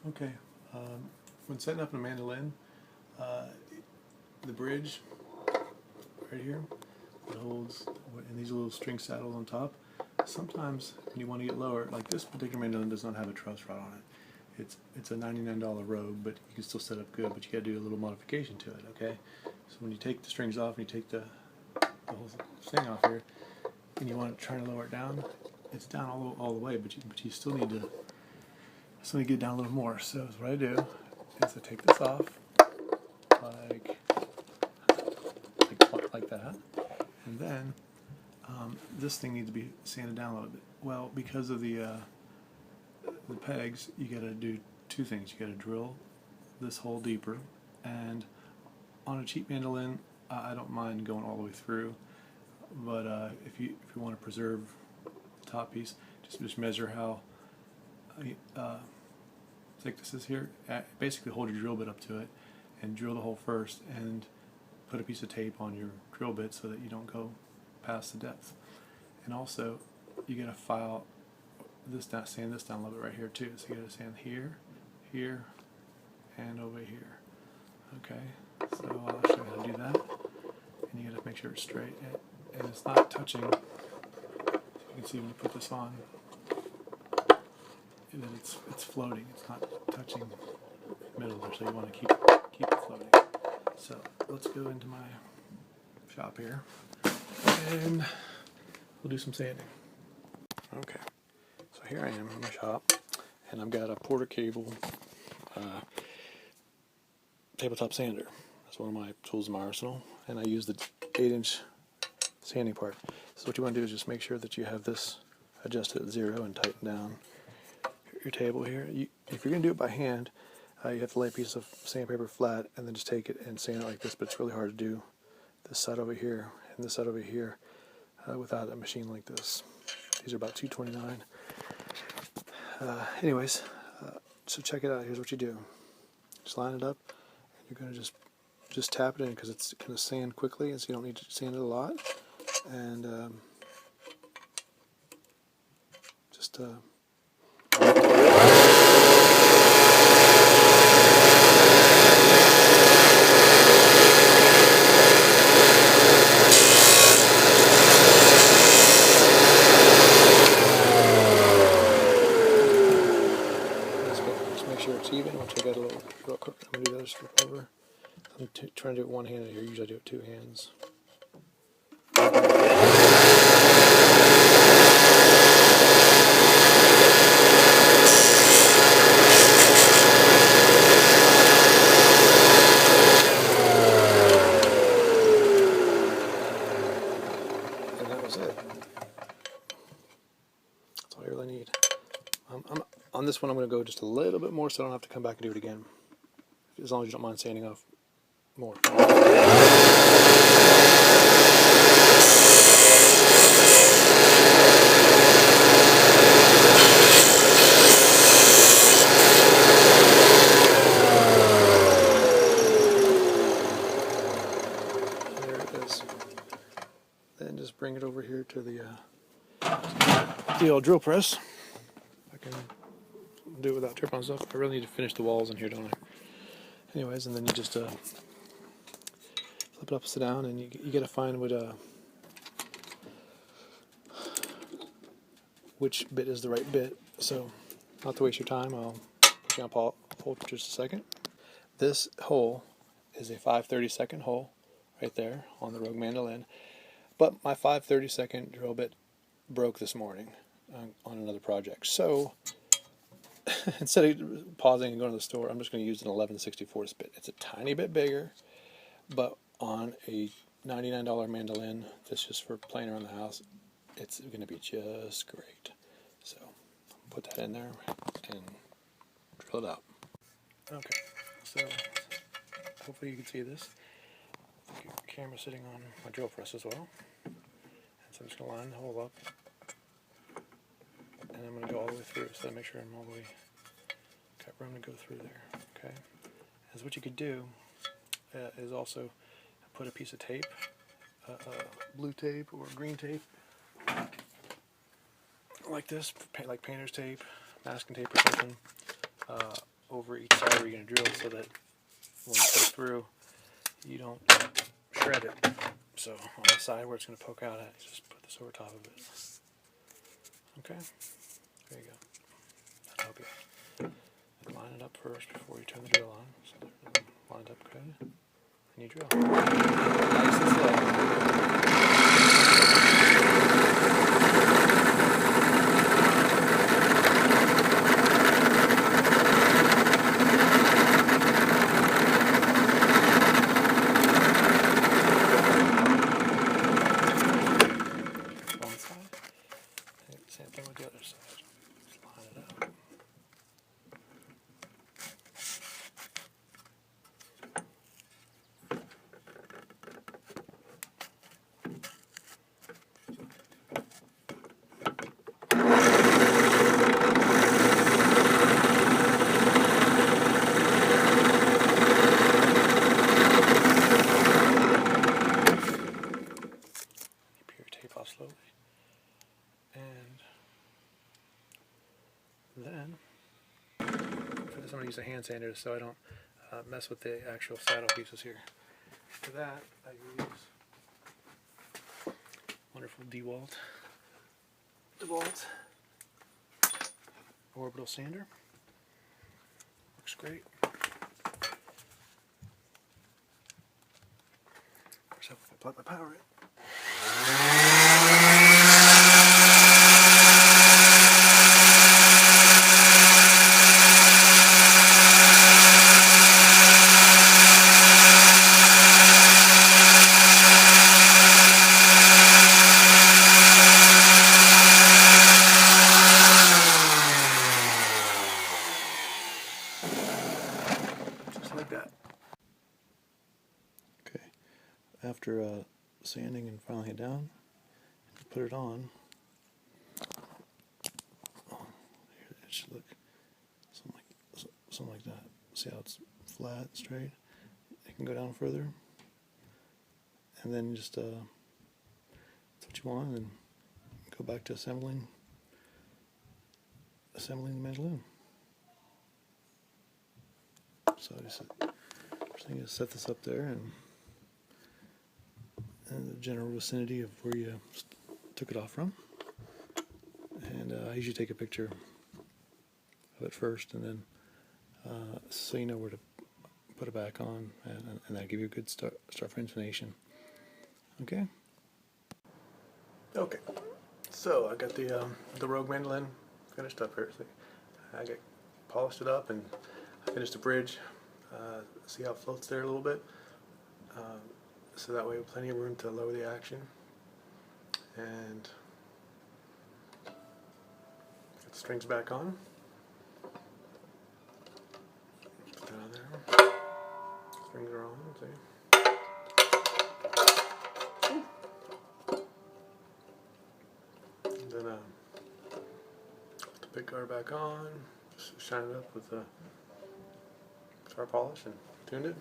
Okay, when setting up a mandolin, the bridge right here that holds, and these little string saddles on top, sometimes when you want to get lower, like this particular mandolin does not have a truss rod on it. It's a $99 Rogue, but you can still set up good, but you got to do a little modification to it, okay? So when you take the strings off and you take the whole thing off here, and you want to try to lower it down, it's down all the way, but you still need to get it down a little more. So what I do is I take this off like that, and then this thing needs to be sanded down a little bit. Well, because of the pegs, you got to do two things. You got to drill this hole deeper, and on a cheap mandolin, I don't mind going all the way through. But if you want to preserve the top piece, just measure how thick this is here. Basically, hold your drill bit up to it and drill the hole first, and put a piece of tape on your drill bit so that you don't go past the depth. And also, you got to file this down, sand this down a little bit right here too. So you got to sand here, here, and over here. Okay, so I'll show you how to do that. And you got to make sure it's straight and it's not touching. You can see when you put this on that it's floating. It's not touching the middle there, so you want to keep it floating. So let's go into my shop here, and we'll do some sanding. Okay, so here I am in my shop, and I've got a Porter Cable tabletop sander. That's one of my tools in my arsenal, and I use the 8-inch sanding part. So what you want to do is just make sure that you have this adjusted at 0 and tighten down your table here. If you're going to do it by hand, you have to lay a piece of sandpaper flat and then just take it and sand it like this, but it's really hard to do this side over here and this side over here without a machine like this. These are about $229. Anyways, so check it out. Here's what you do. Just line it up, and you're going to just tap it in because it's going to sand quickly, and so you don't need to sand it a lot. And just make sure it's even. We'll take that a little quick. I'm going to do this over. I'm trying to do it one-handed here. Usually I do it two hands. And that was it. That's all you really need. On this one, I'm going to go just a little bit more so I don't have to come back and do it again. As long as you don't mind sanding off more. And there it is. Then just bring it over here to the old drill press. I can do it without tripping on stuff. I really need to finish the walls in here, don't I? Anyways, and then you just flip it upside down, and you got to find which bit is the right bit. So, not to waste your time, I'll put you on hold for just a second. This hole is a 5/32 hole right there on the Rogue mandolin, but my 5/32 drill bit broke this morning on another project. So instead of pausing and going to the store, I'm just going to use an 11/64 bit. It's a tiny bit bigger, but on a $99 mandolin, that's just for playing around the house, it's going to be just great. So put that in there and drill it out. Okay, so hopefully you can see this. The camera's sitting on my drill press as well. And so I'm just going to line the hole up, and I'm going to go all the way through, so that make sure I'm all the way got room to go through there. Okay. As what you could do is also put a piece of tape, blue tape or green tape, like this, like painter's tape, masking tape or something, over over each side where you're going to drill so that when you put it through, you don't shred it. So on the side where it's going to poke out at, you just put this over top of it. Okay, there you go. That'll help you. Line it up first before you turn the drill on. So they're lined up good. And you drill. Nice and slow. One side. Same thing with the other side. Just line it up. Off slowly, and then for this I'm going to use a hand sander so I don't mess with the actual saddle pieces here. For that I use wonderful DeWalt orbital sander. Works great. First if I plug my power in. Like that. Okay, after sanding and filing it down, put it on. Oh, here it should look something like that. See how it's flat, straight? It can go down further, and then just that's what you want, and then go back to assembling the mandolin. So just first thing is set this up there and in the general vicinity of where you took it off from. And I usually take a picture of it first, and then so you know where to put it back on, and that'll give you a good start for information. Okay. Okay. So I got the Rogue mandolin finished up here. See, I got polished it up and I finished the bridge. See how it floats there a little bit, so that way we have plenty of room to lower the action, and get the strings back on. Put that on there. Strings are on. See. And then put the pick guard back on. Just shine it up with star polish and tuned it.